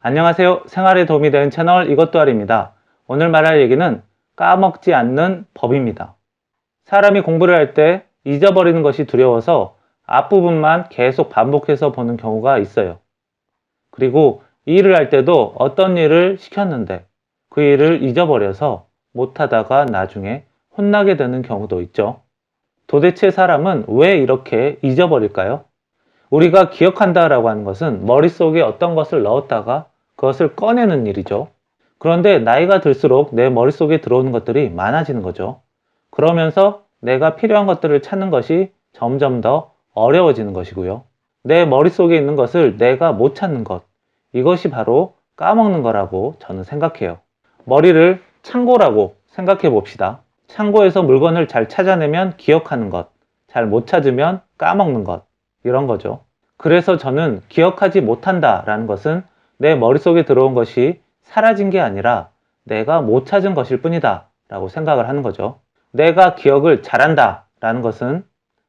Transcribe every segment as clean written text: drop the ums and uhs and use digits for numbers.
안녕하세요. 생활에 도움이 되는 채널 이것도 알입니다. 오늘 말할 얘기는 까먹지 않는 법입니다. 사람이 공부를 할 때 잊어버리는 것이 두려워서 앞부분만 계속 반복해서 보는 경우가 있어요. 그리고 이 일을 할 때도 어떤 일을 시켰는데 그 일을 잊어버려서 못하다가 나중에 혼나게 되는 경우도 있죠. 도대체 사람은 왜 이렇게 잊어버릴까요? 우리가 기억한다라고 하는 것은 머릿속에 어떤 것을 넣었다가 그것을 꺼내는 일이죠. 그런데 나이가 들수록 내 머릿속에 들어오는 것들이 많아지는 거죠. 그러면서 내가 필요한 것들을 찾는 것이 점점 더 어려워지는 것이고요. 내 머릿속에 있는 것을 내가 못 찾는 것, 이것이 바로 까먹는 거라고 저는 생각해요. 머리를 창고라고 생각해 봅시다. 창고에서 물건을 잘 찾아내면 기억하는 것, 잘 못 찾으면 까먹는 것, 이런 거죠. 그래서 저는 기억하지 못한다라는 것은 내 머릿속에 들어온 것이 사라진 게 아니라 내가 못 찾은 것일 뿐이다 라고 생각을 하는 거죠. 내가 기억을 잘한다 라는 것은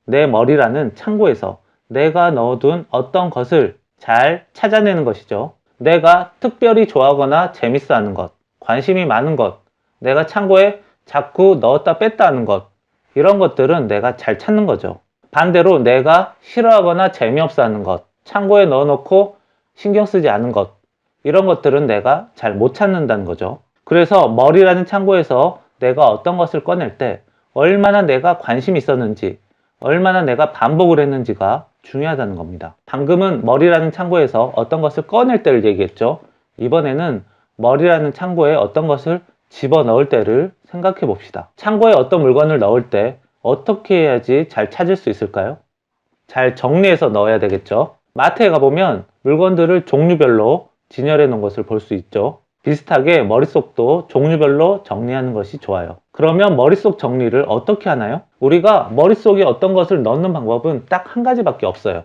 내 머리라는 창고에서 내가 넣어둔 어떤 것을 잘 찾아내는 것이죠. 내가 특별히 좋아하거나 재밌어 하는 것, 관심이 많은 것, 내가 창고에 자꾸 넣었다 뺐다 하는 것, 이런 것들은 내가 잘 찾는 거죠. 반대로 내가 싫어하거나 재미없어 하는 것, 창고에 넣어놓고 신경 쓰지 않은 것, 이런 것들은 내가 잘 못 찾는다는 거죠. 그래서 머리라는 창고에서 내가 어떤 것을 꺼낼 때 얼마나 내가 관심이 있었는지, 얼마나 내가 반복을 했는지가 중요하다는 겁니다. 방금은 머리라는 창고에서 어떤 것을 꺼낼 때를 얘기했죠. 이번에는 머리라는 창고에 어떤 것을 집어넣을 때를 생각해 봅시다. 창고에 어떤 물건을 넣을 때 어떻게 해야지 잘 찾을 수 있을까요? 잘 정리해서 넣어야 되겠죠. 마트에 가보면 물건들을 종류별로 진열해 놓은 것을 볼 수 있죠. 비슷하게 머릿속도 종류별로 정리하는 것이 좋아요. 그러면 머릿속 정리를 어떻게 하나요? 우리가 머릿속에 어떤 것을 넣는 방법은 딱 한 가지밖에 없어요.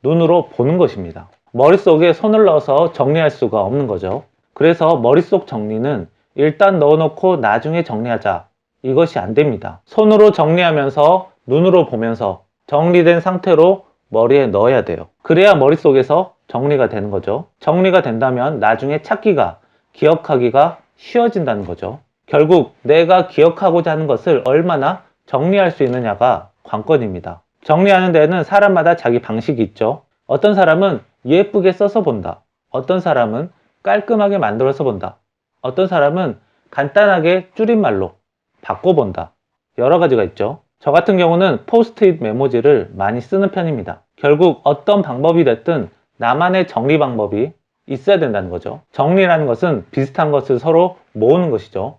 눈으로 보는 것입니다. 머릿속에 손을 넣어서 정리할 수가 없는 거죠. 그래서 머릿속 정리는 일단 넣어놓고 나중에 정리하자, 이것이 안 됩니다. 손으로 정리하면서 눈으로 보면서 정리된 상태로 머리에 넣어야 돼요. 그래야 머릿속에서 정리가 되는 거죠. 정리가 된다면 나중에 찾기가, 기억하기가 쉬워진다는 거죠. 결국 내가 기억하고자 하는 것을 얼마나 정리할 수 있느냐가 관건입니다. 정리하는 데는 사람마다 자기 방식이 있죠. 어떤 사람은 예쁘게 써서 본다. 어떤 사람은 깔끔하게 만들어서 본다. 어떤 사람은 간단하게 줄임말로 바꿔본다. 여러 가지가 있죠. 저 같은 경우는 포스트잇 메모지를 많이 쓰는 편입니다. 결국 어떤 방법이 됐든 나만의 정리 방법이 있어야 된다는 거죠. 정리라는 것은 비슷한 것을 서로 모으는 것이죠.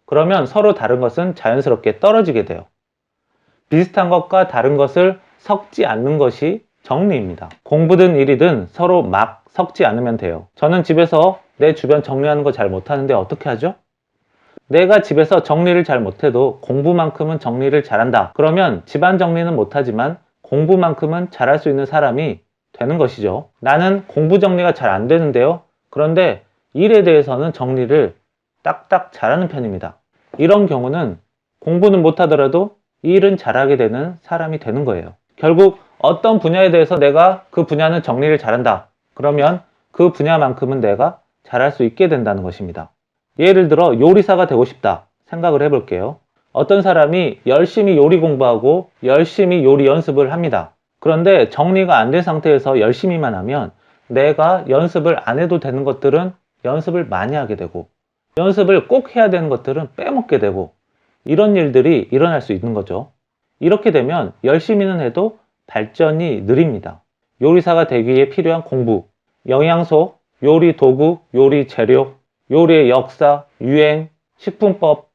그러면 서로 다른 것은 자연스럽게 떨어지게 돼요. 비슷한 것과 다른 것을 섞지 않는 것이 정리입니다. 공부든 일이든 서로 막 섞지 않으면 돼요. 저는 집에서 내 주변 정리하는 거 잘 못하는데 어떻게 하죠? 내가 집에서 정리를 잘 못해도 공부만큼은 정리를 잘한다. 그러면 집안 정리는 못하지만 공부만큼은 잘할 수 있는 사람이 되는 것이죠. 나는 공부 정리가 잘 안 되는데요. 그런데 일에 대해서는 정리를 딱딱 잘하는 편입니다. 이런 경우는 공부는 못하더라도 일은 잘하게 되는 사람이 되는 거예요. 결국 어떤 분야에 대해서 내가 그 분야는 정리를 잘한다. 그러면 그 분야만큼은 내가 잘할 수 있게 된다는 것입니다. 예를 들어 요리사가 되고 싶다 생각을 해볼게요. 어떤 사람이 열심히 요리 공부하고 열심히 요리 연습을 합니다. 그런데 정리가 안 된 상태에서 열심히만 하면 내가 연습을 안 해도 되는 것들은 연습을 많이 하게 되고 연습을 꼭 해야 되는 것들은 빼먹게 되고 이런 일들이 일어날 수 있는 거죠. 이렇게 되면 열심히는 해도 발전이 느립니다. 요리사가 되기 위해 필요한 공부, 영양소, 요리 도구, 요리 재료, 요리의 역사, 유행, 식품법,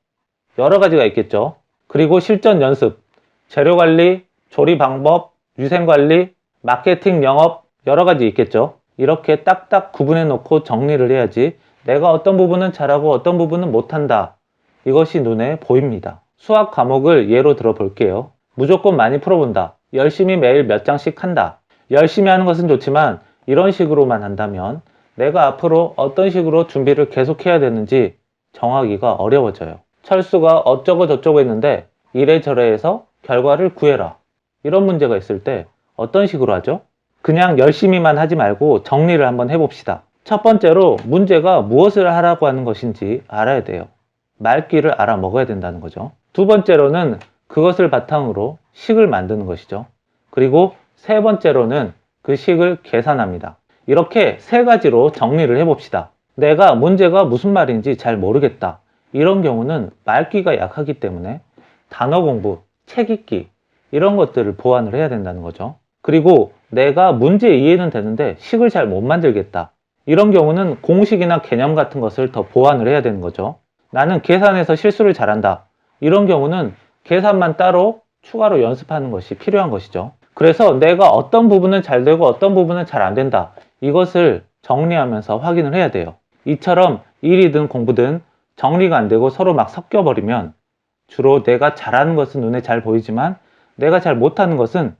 여러 가지가 있겠죠. 그리고 실전 연습, 재료 관리, 조리 방법, 위생 관리, 마케팅 영업, 여러 가지 있겠죠. 이렇게 딱딱 구분해 놓고 정리를 해야지 내가 어떤 부분은 잘하고 어떤 부분은 못한다. 이것이 눈에 보입니다. 수학 과목을 예로 들어 볼게요. 무조건 많이 풀어본다. 열심히 매일 몇 장씩 한다. 열심히 하는 것은 좋지만 이런 식으로만 한다면 내가 앞으로 어떤 식으로 준비를 계속해야 되는지 정하기가 어려워져요. 철수가 어쩌고 저쩌고 했는데 이래저래 해서 결과를 구해라. 이런 문제가 있을 때 어떤 식으로 하죠? 그냥 열심히만 하지 말고 정리를 한번 해봅시다. 첫 번째로 문제가 무엇을 하라고 하는 것인지 알아야 돼요. 말귀를 알아 먹어야 된다는 거죠. 두 번째로는 그것을 바탕으로 식을 만드는 것이죠. 그리고 세 번째로는 그 식을 계산합니다. 이렇게 세 가지로 정리를 해봅시다. 내가 문제가 무슨 말인지 잘 모르겠다. 이런 경우는 말귀가 약하기 때문에 단어 공부, 책 읽기 이런 것들을 보완을 해야 된다는 거죠. 그리고 내가 문제 이해는 되는데 식을 잘 못 만들겠다. 이런 경우는 공식이나 개념 같은 것을 더 보완을 해야 되는 거죠. 나는 계산에서 실수를 잘한다. 이런 경우는 계산만 따로 추가로 연습하는 것이 필요한 것이죠. 그래서 내가 어떤 부분은 잘 되고 어떤 부분은 잘 안 된다. 이것을 정리하면서 확인을 해야 돼요. 이처럼 일이든 공부든 정리가 안 되고 서로 막 섞여버리면 주로 내가 잘하는 것은 눈에 잘 보이지만 내가 잘 못하는 것은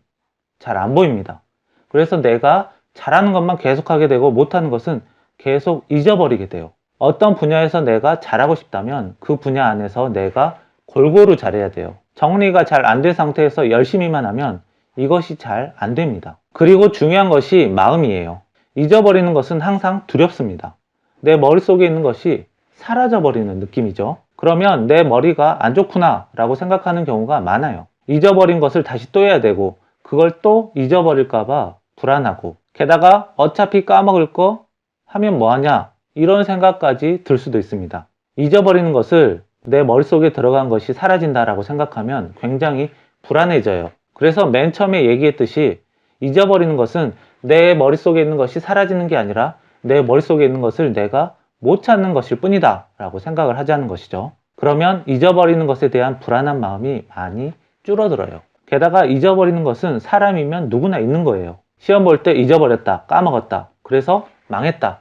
잘 안 보입니다. 그래서 내가 잘하는 것만 계속하게 되고 못하는 것은 계속 잊어버리게 돼요. 어떤 분야에서 내가 잘하고 싶다면 그 분야 안에서 내가 골고루 잘해야 돼요. 정리가 잘 안 된 상태에서 열심히만 하면 이것이 잘 안 됩니다. 그리고 중요한 것이 마음이에요. 잊어버리는 것은 항상 두렵습니다. 내 머릿속에 있는 것이 사라져버리는 느낌이죠. 그러면 내 머리가 안 좋구나 라고 생각하는 경우가 많아요. 잊어버린 것을 다시 또 해야 되고 그걸 또 잊어버릴까봐 불안하고 게다가 어차피 까먹을 거 하면 뭐하냐 이런 생각까지 들 수도 있습니다. 잊어버리는 것을 내 머릿속에 들어간 것이 사라진다라고 생각하면 굉장히 불안해져요. 그래서 맨 처음에 얘기했듯이 잊어버리는 것은 내 머릿속에 있는 것이 사라지는 게 아니라 내 머릿속에 있는 것을 내가 못 찾는 것일 뿐이다 라고 생각을 하자는 것이죠. 그러면 잊어버리는 것에 대한 불안한 마음이 많이 줄어들어요. 게다가 잊어버리는 것은 사람이면 누구나 있는 거예요. 시험 볼 때 잊어버렸다, 까먹었다, 그래서 망했다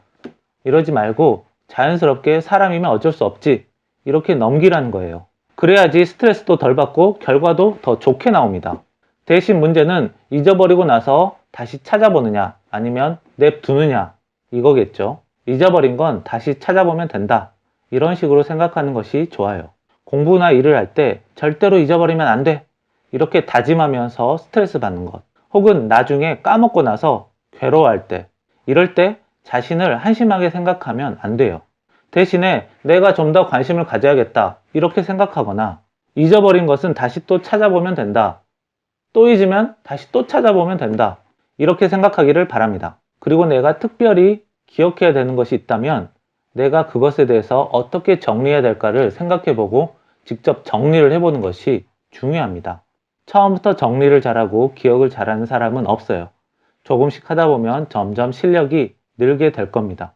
이러지 말고 자연스럽게 사람이면 어쩔 수 없지 이렇게 넘기라는 거예요. 그래야지 스트레스도 덜 받고 결과도 더 좋게 나옵니다. 대신 문제는 잊어버리고 나서 다시 찾아보느냐 아니면 냅두느냐 이거겠죠. 잊어버린 건 다시 찾아보면 된다. 이런 식으로 생각하는 것이 좋아요. 공부나 일을 할 때 절대로 잊어버리면 안 돼. 이렇게 다짐하면서 스트레스 받는 것. 혹은 나중에 까먹고 나서 괴로워할 때. 이럴 때 자신을 한심하게 생각하면 안 돼요. 대신에 내가 좀 더 관심을 가져야겠다. 이렇게 생각하거나 잊어버린 것은 다시 또 찾아보면 된다. 또 잊으면 다시 또 찾아보면 된다. 이렇게 생각하기를 바랍니다. 그리고 내가 특별히 기억해야 되는 것이 있다면 내가 그것에 대해서 어떻게 정리해야 될까를 생각해보고 직접 정리를 해보는 것이 중요합니다. 처음부터 정리를 잘하고 기억을 잘하는 사람은 없어요. 조금씩 하다 보면 점점 실력이 늘게 될 겁니다.